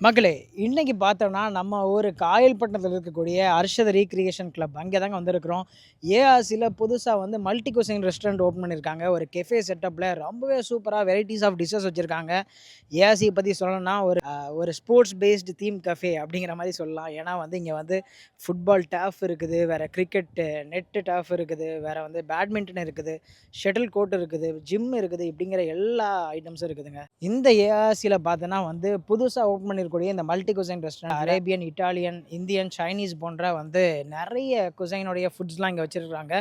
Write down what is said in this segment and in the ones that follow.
மக்களே, இன்னைக்கு பார்த்தோம்னா, நம்ம ஊரு காயல்பட்டினத்தில இருக்கக்கூடிய அர்ஷத் ரீகிரியேஷன் கிளப் அங்கே தாங்க வந்திருக்கிறோம். ஏஆர்சில புதுசா வந்து மல்டி குசைன் ரெஸ்டாரண்ட் ஓப்பன் பண்ணியிருக்காங்க. ஒரு கெஃபே செட்டப்ல ரொம்பவே சூப்பரா வெரைட்டீஸ் ஆஃப் டிஷ்ஷஸ் வச்சிருக்காங்க. ஏஆர்சி பத்தி சொல்லணும்னா, ஒரு ஸ்போர்ட்ஸ் பேஸ்டு தீம் கஃபே அப்படிங்கிற மாரி சொல்லலாம். ஏன்னா வந்து இங்க வந்து ஃபுட்பால் டர்ஃப் இருக்குது, வேற கிரிக்கெட் நெட் டர்ஃப் இருக்குது, வேற வந்து பேட்மிண்டன் இருக்குது, ஷட்டில் கோர்ட் இருக்குது, ஜிம் இருக்குது, இப்படிங்கிற எல்லா ஐட்டம்ஸும் இருக்குதுங்க. இந்த ஏஆர்சில பார்த்தோன்னா வந்து புதுசா ஓப்பன் பண்ணியிருக்கக்கூடிய இந்த multi cuisine restaurant Arabian, Italian, Indian, Chinese போன்ற வந்து நெறைய குசைனுடைய ஃபுட்ஸ்லாம் இங்க வச்சிருக்காங்க.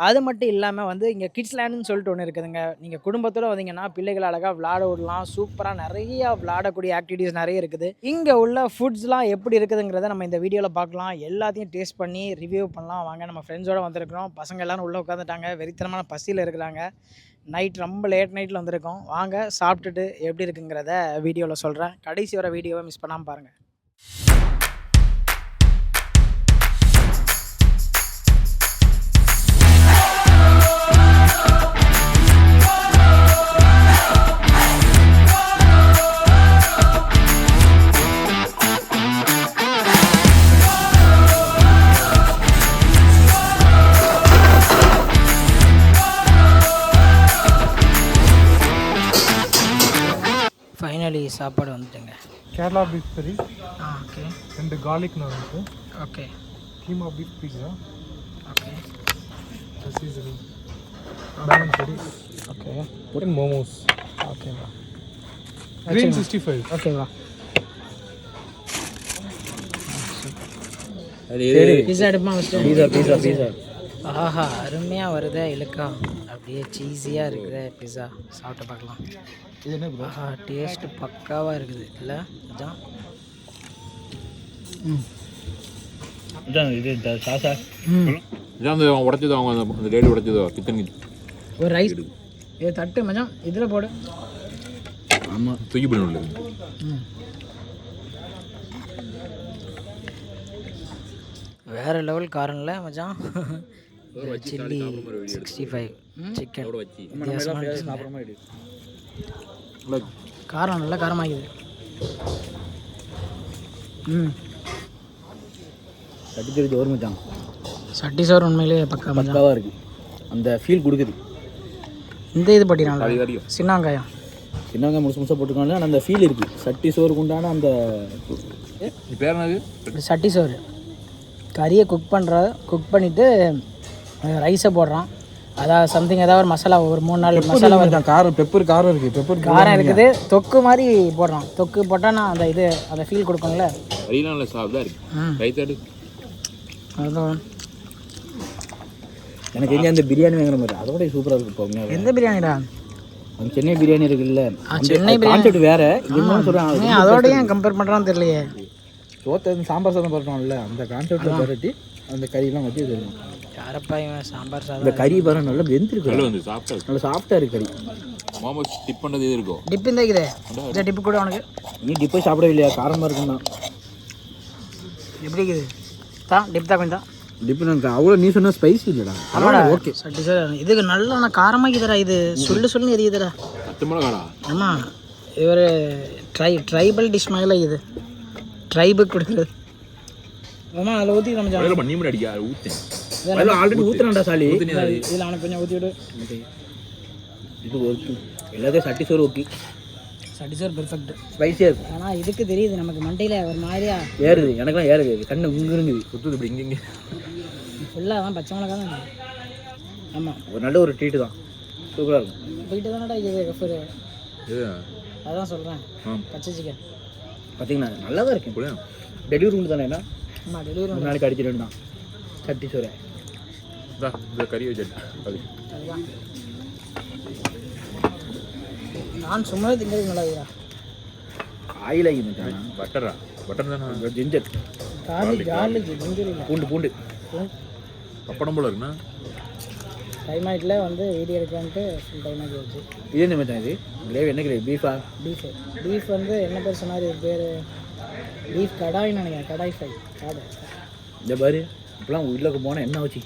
அது மட்டும் இல்லாம வந்து இங்க கிட்ஸ் லேண்ட்ன்னு சொல்லிட்டு ஒண்ணு இருக்குதுங்க. நீங்க குடும்பத்தோட வந்தீங்கன்னா, பிள்ளைகள அழகா விளையாட விடலாம். சூப்பரா நெறைய விளையாடக்கூடிய ஆக்டிவிட்டீஸ் நெறைய இருக்குது. இங்க உள்ள ஃபுட்ஸ்லாம் எப்படி இருக்குதுங்கிறத நம்ம இந்த வீடியோல பார்க்கலாம். எல்லாத்தையும் டேஸ்ட் பண்ணி ரிவ்யூ பண்ணலாம். வாங்க, நம்ம ஃப்ரெண்ட்ஸோட வந்திருக்கிறோம். பசங்க எல்லாரும் உள்ள உட்காந்துட்டாங்க. வெறித்தனமான பசியில இருக்கிறாங்க. நைட் ரொம்ப லேட் நைட்டில் வந்திருக்கோம். வாங்க சாப்பிட்டுட்டு எப்படி இருக்குங்கிறத வீடியோவில் சொல்கிறேன். கடைசி வர வீடியோவை மிஸ் பண்ணாமல் பாருங்கள். ஃபைனலி சாப்பாடு வந்துட்டுங்க. கேரளா பீஃப் கறி, ஓகே 2 கார்லிக் நான் இருக்கு, ஓகே கீமா பீஃப் பீஸா, ஓகே சீசனிங், பேலன் கறி, ஓகே உடன் மோமோஸ், ஓகேவா கிரீன் 65. ஓகேவா பீஸா எடுப்பா பீஸா ஆஹா, அருமையாக வருதே இழுக்கா. அப்படியே சீஸியாக இருக்குது பிஸா. சாப்பிட்டு பார்க்கலாம். இது என்ன ப்ரோ? ஆஹா, டேஸ்ட்டு பக்காவாக இருக்குது இல்லை அதான். இது சாசா இதான் அந்த உடைச்சது, அவங்க அந்த லேடி உடைச்சதோ கிச்சன் ஒரு ரைஸ் இது தட்டு மச்சான், இதில் போடு. ஆமாம், தூக்கி பண்ணல. வேறு லெவல் காரம்ல மச்சான். சில்லி 65 சிக்கன் காரம் நல்லா காரமாகிது. சட்டி சோறு மச்சான், சட்டி சோறு உண்மையிலேயே பக்காவாக இருக்குது. அந்த ஃபீல் கொடுக்குது. இந்த இது பட்டினால சின்ன வெங்காயம் முழுசு முழுசாக போட்டுருக்காங்க. ஆனால் அந்த ஃபீல் இருக்குது. சட்டி சோறுக்கு உண்டான அந்த பேர் என்னது? சட்டி சோறு. கறியை குக் பண்ணிவிட்டு ரைஸை போடுறான். அதாவது சம்திங் ஏதாவது ஒரு மசாலா, ஒரு 3-4 மசாலா வருது. காரம் பெப்பர் காரம் இருக்குது, பெப்பர் காரம் இருக்குது. தொக்கு மாதிரி போடுறான். தொக்கு போட்டால் நான் அந்த இது அந்த ஃபீல் கொடுக்கும்ல. கறினால சாப்பிட்டா இருக்கு. ரைத்தாடு அதுதான் எனக்கு தெரிஞ்ச அந்த பிரியாணி வாங்குற மாதிரி அதோட சூப்பராக இருக்குது. இப்போ எந்த பிரியாணிடா? அந்த சென்னை பிரியாணி இருக்குல்ல, சென்னை கான்செப்ட் வேறு. இதுதான் சொல்கிறேன். அதோட ஏன் கம்பேர் பண்ணுறான்னு தெரியலையே. சோத்தை சாம்பார் சாதம் பண்ணுறோம்ல, அந்த கான்செப்டில் பரட்டி அந்த கறியெல்லாம் வச்சு தருவோம். யாரப்பா இவன் சாம்பார் சாதம்? இந்த கறி பாருங்க, நல்லா வெந்திருக்கு, வந்து சாப்பிட்டா நல்லா சாஃப்டாக இருக்குது கறி. மோமோஸ் டிப் பண்ணது இது இருக்கும். டிப் இந்த இருக்குது. இந்த டிப்பு கூட உனக்கு நீ டிப்பை சாப்பிடவே இல்லையா? காரமாக இருக்குன்னா எப்படி இருக்குது? தான் டிப் தான் கொஞ்சம் டிப்பு எனக்கு அவ்வளோ நீ சொன்ன ஸ்பைசி இல்லைடா. ஆமாடா, ஓகே சட்டி சார். இதுக்கு நல்லா நான் காரமாக்கிதுடா. இது சொல்லு எரியுதுடா. 10 மிளகாடா. ஆமாம், இது ஒரு ட்ரைபல் டிஷ் மாதிரி இது. ட்ரைபுக்கு கொடுக்குறது. ஆமாம், அதில் ஊற்றி நம்ம பண்ணி முடி அடிக்க ஊற்றேன். ஆல்ரெடி ஊற்றுறான்டா சாலி. இதில் அவனை கொஞ்சம் ஊற்றி விடு. இது ஓகே, எல்லாத்தையும் சட்டி சோறு ஓகே. சட்டி சார் பெர்ஃபெக்ட். ஸ்பைஸியாக இருக்கும். ஆனால் இதுக்கு தெரியுது நமக்கு மண்டையில் ஒரு மாதிரியா ஏறுது. எனக்குலாம் ஏறுது, கண்ணு இங்கே இருங்குது, சுற்றுது இப்படி இங்கே ஃபுல்லாக தான் பச்சை மிளகா தான். ஆமாம், ஒரு நல்ல ஒரு ட்ரீட்டு தான். சூப்பராக இருக்கும். போயிட்டு தானடா இது கஃபரு. இது அதான் சொல்கிறேன், பச்சை சிக்கன் பார்த்தீங்கன்னா நல்லா தான் இருக்கும். டெலிவரி உண்டு தானே? என்ன ஆமாம், டெலிவரி ஒரு நாளைக்கு அடிச்சிட்டு தான் சட்டி சோறு. இந்த கறி வச்சு அது அதுதான். நான் சும்மா திங்கிறது நல்லா இருக்குதா? ஆயில் ஆகி மச்சான். பட்டரா? பட்டர் தானே. ஜிஞ்சர், கார்லிக் ஜிஞ்சர் இல்லை, பூண்டு பப்படம் போல இருக்குண்ணா. டைம் ஆகிட்டில் வந்து வீடியோ எடுக்கலான்ட்டு ஃபுல் டைம் ஆகி வச்சு. இது என்ன மச்சான்? இது கிரேவி என்ன கிரேவி? பீஃபா? பீஃப் வந்து என்ன பேர் சொன்னார்? இது பேர் பீஃப் கடாயின்னு நினைக்கிறேன். கடாய் ஃப்ரை. இந்த பாரு, இப்போலாம் உள்ளக்கு போனால் என்ன வச்சு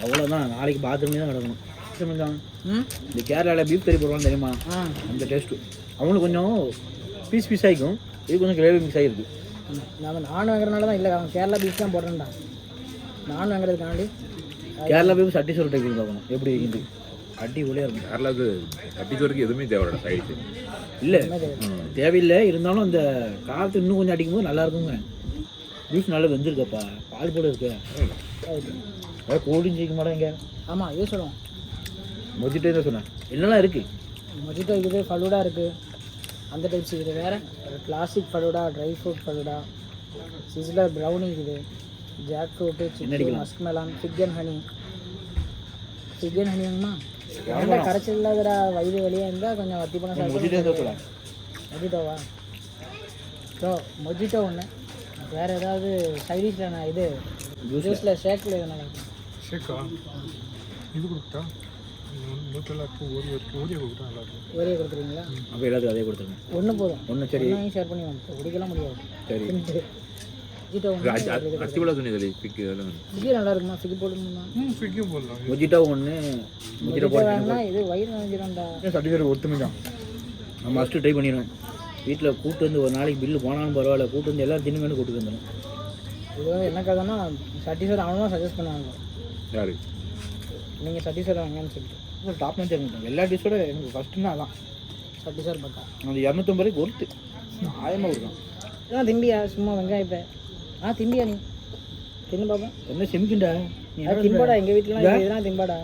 அவ்வளோதான். நாளைக்கு பாத்ரூமே தான் கிடக்கணும். இந்த கேரளாவில் பீஃப் கறி போடுவாங்க தெரியுமா? அந்த டேஸ்ட்டு அவங்களுக்கு கொஞ்சம் பீஸ் ஆகிக்கும். இது கொஞ்சம் கிரேவி மிக்ஸ் ஆகிருக்கு. நம்ம நான் வாங்குறதுனால தான் இல்லை, அவன் கேரளா பீஃப் தான் போடுறேன்டா. நான் வாங்குறதுக்காண்டி கேரளா போய் சட்டி சோறு டைப் பார்க்கணும் எப்படி இருக்குது. அடி ஒளியாக இருக்கும். கேரளாவுக்கு கட்டிச்சோருக்கு எதுவுமே தேவையில்லை சைடு. இல்லை தேவையில்லை, இருந்தாலும் அந்த காலத்து இன்னும் கொஞ்சம் அடிக்கும்போது நல்லா இருக்குங்க. பீஃப் நல்லா வெந்திருக்கப்பா, பால் போட இருக்கு. அதாவது கோல்டிங் செய்ய மாட்டேன் இங்கே. ஆமாம் இதே சொல்லுவோம். மொஜிட்டோ தான் சொன்னேன். என்னெல்லாம் இருக்குது? மொஜிட்டோ இருக்குது, ஃபலூடா இருக்குது, அந்த டைப்ஸ் இருக்குது. வேறு classic falooda, dry fruit falooda, sizzler brownie இருக்குது, jack fruit, chicken, musk melon, fig and honey. Fig and honey வேணுமா? ஏன்டா கரைச்சல் இல்லாதடா, வயிறு வழியாக இருந்தால் கொஞ்சம் வத்தி பண்ண மொஜிட்டோ தான் சொல்கிறேன். மொஜிட்டோவா? ஸோ மொஜிட்டோ ஒன்று. வேறு ஏதாவது சைடிஷில் நான் இது ஜூஸில் ஷேக்கில் எது நல்லா இருக்கும்? ஷேக்கா இது கொடுத்தா நூற்றெல்லாம் இருக்கும். ஓரியோ இருக்குது, ஓரியோ கொடுத்தா நல்லாயிருக்கும். ஒரே கொடுக்குறீங்களா? அப்போ எல்லாத்துக்கும் அதே கொடுத்துருங்க. ஒன்று போதும். ஒன்று சரி ஷேர் பண்ணி வந்து குடிக்கலாம் முடியாது. சரி. மொஜிட்டோ ஒன்று. அத்தி விழா சொன்னது பிக்கு இதெல்லாம் ஃபிகி நல்லா இருக்குமா? ஃபிகி போடணுமா? ஃபிக்கும் போடலாம். மொஜிட்டோ ஒன்று. மொஜிட்டோ வேணா இது வயிறு நினைச்சிடும்டா. சர்டிஃபிகேட் ஒத்துமை தான். நான் மஸ்ட்டு ட்ரை பண்ணிடுவேன். வீட்டில் கூட்டு வந்து ஒரு நாளைக்கு பில்லு போனாலும் பரவாயில்ல, கூட்டு வந்து எல்லோரும் தின்னு கூட்டு வந்துடும். இது வந்து என்ன கதைன்னா சர்டிஃபிகேட் அவனும் சஜஸ்ட் பண்ணுவாங்க. யாரு? நீங்கள் சர்டிஃபிகேட் வாங்கன்னு சொல்லிட்டு டாப் தான் தெரிஞ்சுட்டேன். எல்லா டிஷ்ஷோட எனக்கு ஃபஸ்ட்டுன்னா அதான் சர்டிஃபிகேட் பார்த்தா அந்த 250 ரூபாய்க்கு ஒருத்து ஆயமாக இருக்கும். இதெல்லாம் திம்பியா? சும்மா வெங்காயப்ப திம்பியா? நீ தின்னு பாப்பா. என்ன செமிக்கிண்டா திம்பாடா, எங்கள் வீட்டிலாம் இதெல்லாம் திம்பாடா,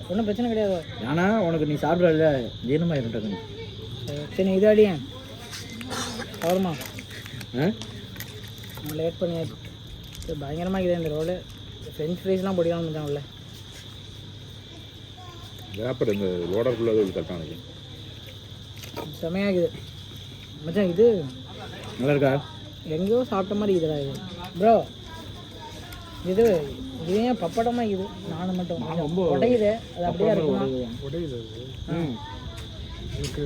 ஒன்றும் பிரச்சனை கிடையாது. ஏன்னா உனக்கு நீ சாப்பிட்றல ஜீரணமாக இருந்துட்டாங்க. சரி நீ இதாடியா அவருமா ஆ லேட் பண்ணியாச்சு. சரி பயங்கரமாக இருக்குது இந்த ரோடு. ஃப்ரெஞ்ச் ஃப்ரைஸ்லாம் போட்டிக்கலாம் முடிஞ்சான் உள்ள. வேப்பர் இந்த லோடருக்குள்ளே ஒரு கரெக்டாக செமையாக இருக்குது மச்சான். இது நல்லா இருக்கா? எங்கேயோ சாப்பிட்ட மாதிரி இதுடா இது ப்ரோ. இது இது ஏன் பப்படமாக இது? நானும் மட்டும் ரொம்ப உடையுது. அது அப்படியே இருக்குமா? உடையுது அது. எனக்கு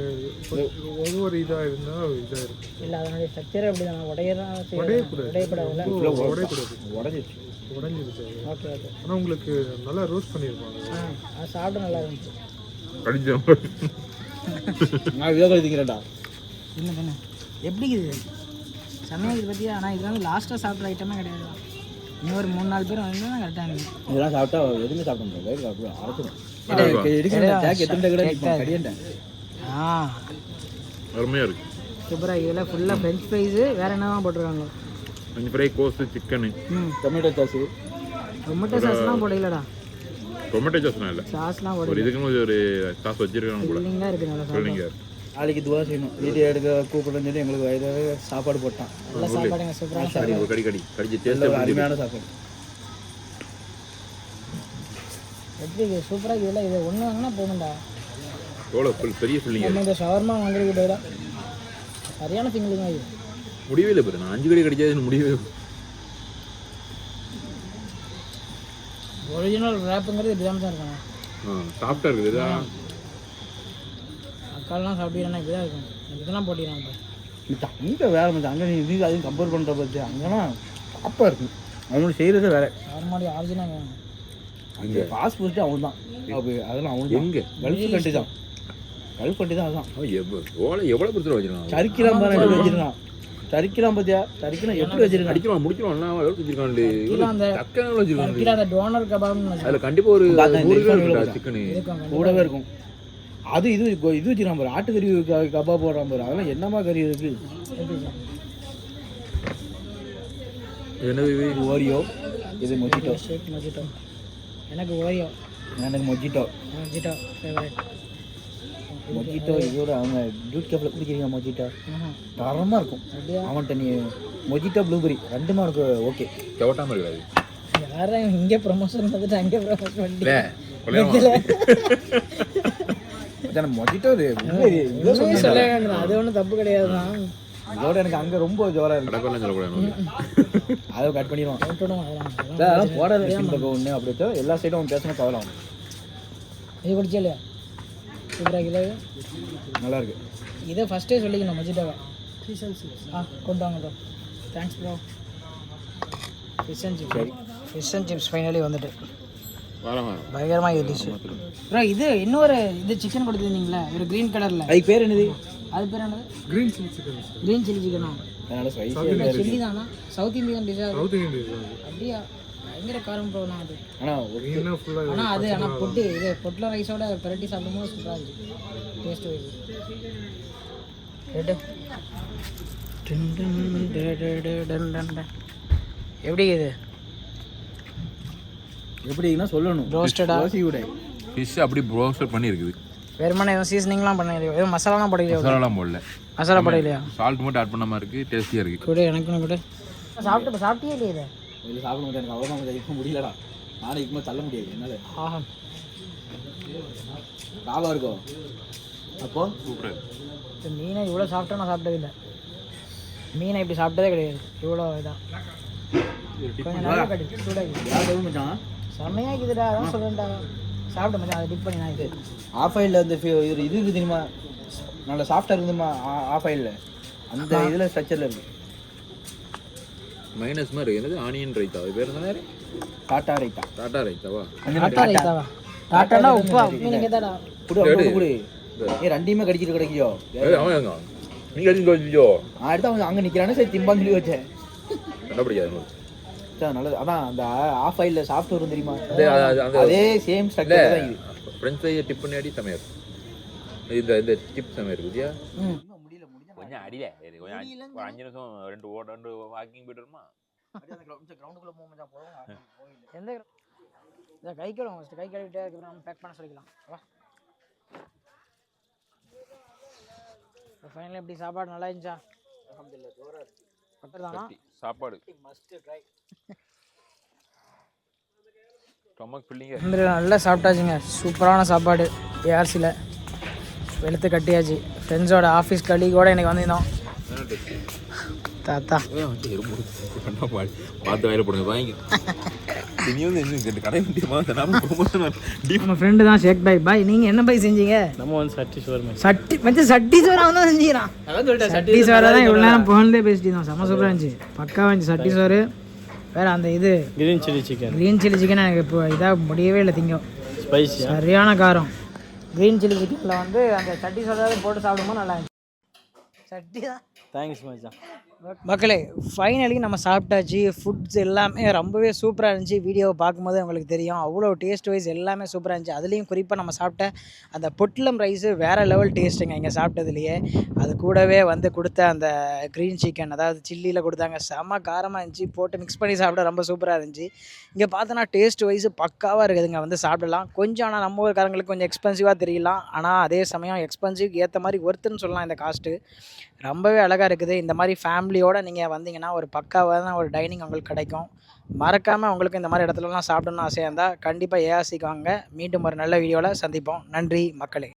ஒவ்வொரு இதாக இருந்தால் இதாக இருக்கும். இல்லை அதனுடைய ஸ்ட்ரக்சரே அப்படி தான். உடையக்கூடாது. உடையப்படாதுல்ல. உடையக்கூடாது. உடஞ்சிருச்சு. Okay okay. ஆனால் உங்களுக்கு நல்லா ரோஸ்ட் பண்ணியிருப்பாங்க. அது சாப்பிட நல்லா இருந்துச்சு. கடிச்சோம். நான் இதாக கழிக்கிறேன்டா. என்ன தானே எப்படி இது செம்மையாக இது பற்றியா? ஆனால் இது வந்து லாஸ்ட்டாக சாப்பிட்ற ஐட்டமே கிடையாது. இன்னொரு 3-4 பேர் வந்து தான் கரெக்டாக இருந்துச்சு. இதெல்லாம் சாப்பிட்டா எதுவுமே சாப்பிட முடியாது. வயிறு சாப்பிட அரைச்சிடும். எடுக்கிறேன். அருமையாக இருக்குது. சூப்பராக. இதில் ஃபுல்லாக ஃப்ரெஞ்ச் ஃப்ரைஸு. வேறு என்னதான் போட்டிருக்காங்க? ஃப்ரெஞ்ச் ஃப்ரை, கோஸு, சிக்கனு, டொமேட்டோ சாஸு. டொமேட்டோ சாஸ்லாம் போடலடா. டொமேட்டோ சாஸ்லாம் இல்லை, சாஸ்லாம் ஒரு போடல. இதுக்குன்னு ஒரு சாஸ் வச்சிருக்காங்க கூட. ஃபில்லிங்காக இருக்குது நல்லா சாப்பிட. சொல்லுங்க. நாளைக்கு துவா செய்யணும். வீட்டு எடுக்க கூப்பிடுன்னு சொல்லி எங்களுக்கு வயிறு சாப்பாடு போட்டான். நல்லா சாப்பாடுங்க. சூப்பரான சாப்பாடு. ஒரு கடிச்சு நல்ல டேஸ்ட் அருமையான சாப்பாடு. எப்படி இது சூப்பராக இதில் இது ஒன்று வாங்கினா போகணும்டா. எவ்வளோ பெரிய ஃபில்லிங்க. நம்ம இந்த ஷவர்மா வாங்குறது பதிலாக சரியான ஃபில்லிங்காக இது. முடியவே இல்லை பாரு. நான் 5 கடி கடிச்சது முடியவே. ஒரிஜினல் ரேப்புங்கிறது இப்படி தான் இருக்காங்க. சாஃப்டாக இருக்குது. இதான் அக்காலாம் சாப்பிட்டீங்கன்னா இப்படி தான் இருக்கும். இதெல்லாம் போட்டிக்கிறாங்க. இப்போ அங்கே வேறு மாதிரி அங்கே நீ இது அதையும் கம்பேர் பண்ணுற பற்றி அங்கேனா டாப்பாக இருக்கும். அவனோட செய்கிறதே வேறு. ஷவர்மாடி ஆரிஜினல் வேணும். அங்கே பாஸ் போட்டு அவன் தான். அதெல்லாம் அவன் எங்கே? கல்ஃப் கண்ட்ரி தான். கல்ஃப் கண்ட்ரி தான். அதான் எவ்வளோ பிரச்சனை வச்சிருக்கான். சரிக்கலாம் பாரு எப்படி வச்சிருக்கான். சரிக்கலாம் பார்த்தியா? சரிக்கலாம் எப்படி வச்சிருக்கான்? அடிக்கலாம் முடிக்கலாம். எவ்வளோ வச்சிருக்கான். அந்த தக்கான வச்சிருக்கான். கீழே அந்த டோனர் கபாப்னு அதில் கண்டிப்பாக ஒரு 100 கிலோ சிக்கனு கூடவே இருக்கும். அது இது இது வச்சுக்கிறான் பாரு. ஆட்டுக்கறி கபாப் போடுறான் பாரு. அதெல்லாம் என்னமா கறி இருக்கு. என்னது இது? ஓரியோ. இது மொஜிட்டோ. ஷேக் மொஜிட்டோ. எனக்கு ஓரியோ. எனக்கு மொஜிட்டோ. Mojito favourite. மொஜிட்டோ இதோட அவங்க டூட் கேப்பில் குடிக்கிறீங்க. மொஜிட்டோ தரமாக இருக்கும். அவன்கிட்ட நீ மொஜிட்டோ ப்ளூபெரி ரெண்டுமா இருக்கு. ஓகே செவட்டாமல் இருக்காது. யாரும் இங்கே ப்ரொமோஷன் வந்துட்டு அங்கே ப்ரொமோஷன் பண்ணி மொஜிட்டோ அது ஒன்றும் தப்பு கிடையாது தான். இதோட எனக்கு அங்கே ரொம்ப ஜோராக இருக்கு. கடற்கரை சொல்லக்கூடாது. அதை கட் பண்ணிடுவான். அதெல்லாம் அதெல்லாம் போடாத ஒன்று அப்படி வச்சா எல்லா சைடும் அவன் பேசணும் கவலை. இது குடிச்சா இல்லையா? சூப்பராக கிலோ நல்லா இருக்கு. இதை ஃபஸ்ட்டே சொல்லிக்கணும் மொஜிட்டோவை. கொண்டு வாங்க bro. Thanks bro. Fish and chips. Fish and chips finally வந்துட்டு பயங்கரமாக இது டிஷ் ப்ரோ. இது இன்னொரு இது சிக்கன் கொடுத்துருந்தீங்களே ஒரு க்ரீன் கலரில். அதுக்கு பேர் என்னது? அது பேர் என்னது? Green chilli chicken. Green chilli சிக்கனா? அதனால South ஸ்பைசியாக Indian இருக்கு. சில்லி தானா சவுத் இந்தியன் டிஷ்ஷா சவுத் இந்தியன் டிஷ் தான் அது. அப்படியா பயங்கர காரம் ப்ரோ நான் அது ஆனால் ஒரு மீன்னா ஃபுல்லாக ஆனால் அது ஆனால் பொட்டு இது பொட்டில் ரைஸோட பெரட்டி சாப்பிடும்போது சூப்பராக இருந்துச்சு டேஸ்ட் வைஸ் எப்படி இது எப்படின்னா சொல்லணும் ரோஸ்டடா ரோசி விட ஃபிஷ் அப்படி ப்ரோஸ்டர் பண்ணி இருக்குது. வெறுமனே எதுவும் சீசனிங்லாம் பண்ணலையோ எதுவும் மசாலாலாம் போடலையோ மசாலாலாம் போடல, மசாலா போடலையா சால்ட் மட்டும் ஆட் பண்ண மாதிரி இருக்குது, டேஸ்டியாக இருக்குது. கூட எனக்கு கூட சாப்பிட்டியே இல்லையே இதை இதில் சாப்பிட மாட்டேன், எனக்கு அவ்வளோ கொஞ்சம் இருக்க முடியலடா. நானும் இதுக்கு மேலே தள்ள முடியாது என்னால். ஆஹா லாபம் இருக்கும் அப்போ சூப்பராக இருக்குது. இந்த மீனை இவ்வளோ சாப்பிட்டா நான் சாப்பிட்டது இல்லை. மீனை இப்படி சாப்பிட்டதே கிடையாது இவ்வளோ இதான் கொஞ்சம் நல்லா கட்டி சூடாகி யாரும் மச்சான் செம்மையாக இருக்குதுடா அதான் சொல்கிறேன்டா சாப்பிட்ட மச்சான் அதை டிப் பண்ணி நான் இது ஆஃப் ஆயிலில் அந்த இது இருக்குது தெரியுமா, நல்லா சாஃப்டாக இருக்குதுமா ஆஃப் ஆயிலில் அந்த இதில் ஸ்ட்ரக்சரில் இருக்குது. மைனஸ் மாதிரி இருக்குது. என்னது ஆனியன் ரைத்தா, அது பேர் என்ன? டாட்டா ரைத்தா. டாட்டா ரைத்தாவா? டாட்டா ரைத்தாவா? டாட்டானா உப்பா மீன் கேட்டாடா குடு அப்படி குடு. ரெண்டையுமே கடிச்சிட்டு கிடைக்கியோ. அவன் நீங்கள் எதுவும் தோச்சிச்சோ? நான் எடுத்து அவன் அங்கே நிற்கிறானே சரி திம்பான்னு சொல்லி வச்சேன். என்ன பிடிக்காது சார் நல்லது. அதான் அந்த ஆஃப் ஆயிலில் சாஃப்ட் வரும் தெரியுமா, அந்த அதே சேம் ஸ்ட்ரக்சர் தான் இது. ஃப்ரெஞ்ச் ஃப்ரையை டிப் பண்ணி அடி செமையாக இருக்கும். இந்த டிப் செமையாக இருக்குது இல்லையா? ம் கொஞ்சம் அடியில கொஞ்சம் 5 நிமிஷம் 2 வாக்கிங் போய்ட்டு வருமா? கிரவுண்டுக்குள்ளே போக எந்த இதை கை கழுவோம் ஃபஸ்ட்டு கை கழுவிட்டு அதுக்கப்புறம் பேக் பண்ண சொல்லிக்கலாம் வா. ஃபைனலாக எப்படி சாப்பாடு நல்லா இருந்துச்சா? பட்டர் தானா சாப்பாடு மஸ்ட் ட்ரை. ஸ்டொமக் ஃபில்லிங்க. நல்லா சாப்பிட்டாச்சுங்க, சூப்பரான சாப்பாடு. ஏஆர்சியில் வெளுத்து கட்டியாச்சு. ஃப்ரெண்ட்ஸோட ஆஃபீஸ் கலீகோடு எனக்கு வந்திருந்தோம். தாத்தா பார்த்து வயல போடுங்க வாங்கி. நீ வந்து என்ன கடை முடியுமா? நம்ம ஃப்ரெண்டு தான் ஷேக் பாய். பாய் நீங்கள் என்ன பாய் செஞ்சீங்க? நம்ம வந்து சட்டி சோறு சட்டி மச்சான் சட்டி சோறு அவன் தான் செஞ்சுக்கிறான். சட்டி சோறு தான் இவ்வளோ நேரம் புகழ்ந்தே பேசிட்டு இருந்தோம். செம்ம சூப்பராக இருந்துச்சு, பக்காவாக இருந்துச்சு சட்டி சோறு. வேறு அந்த இது green chilli chicken green chilli chicken எனக்கு இப்போ இதாக முடியவே இல்லை திங்கும். ஸ்பைசி சரியான காரம். க்ரீன் சில்லி சிக்கனில் வந்து அந்த சட்டி சோறாவது போட்டு சாப்பிடும்போது நல்லா இருந்துச்சு. சட்டி தான். தேங்க்ஸ் மச்சான். மக்களே ஃபைனலி நம்ம சாப்பிட்டாச்சு. ஃபுட்ஸ் எல்லாமே ரொம்பவே சூப்பராக இருந்துச்சு. வீடியோவை பார்க்கும்போது உங்களுக்கு தெரியும் அவ்வளோ டேஸ்ட் வைஸ் எல்லாமே சூப்பராக இருந்துச்சு. அதுலேயும் குறிப்பாக நம்ம சாப்பிட்ட அந்த பொட்லம் ரைஸு வேறு லெவல் டேஸ்ட்டுங்க இங்கே சாப்பிட்டதுலையே. அது கூடவே வந்து கொடுத்த அந்த க்ரீன் சிக்கன், அதாவது சில்லியில் கொடுத்தாங்க, செம்ம காரமாக இருந்துச்சு. போட்டு மிக்ஸ் பண்ணி சாப்பிட ரொம்ப சூப்பராக இருந்துச்சு. இங்கே பார்த்தோன்னா டேஸ்ட் வைஸு பக்காவாக இருக்குதுங்க, வந்து சாப்பிடலாம். கொஞ்சம் ஆனால் நம்ம ஊருக்காரங்களுக்கு கொஞ்சம் எக்ஸ்பென்சிவாக தெரியலாம், ஆனால் அதே சமயம் எக்ஸ்பென்சிவ் ஏற்ற மாதிரி ஒர்த்துன்னு சொல்லலாம். இந்த காஸ்ட்டு ரொம்பவே அழகாக இருக்குது. இந்த மாதிரி ஃபேமிலியோடு நீங்கள் வந்தீங்கன்னா ஒரு பக்காவான ஒரு டைனிங் உங்களுக்கு கிடைக்கும். மறக்காமல் உங்களுக்கு இந்த மாதிரி இடத்துலலாம் சாப்பிடணும்னு ஆசையாக இருந்தால் கண்டிப்பாக ஏஆர்சிக்கு வாங்க. மீண்டும் ஒரு நல்ல வீடியோவில் சந்திப்போம். நன்றி மக்களே.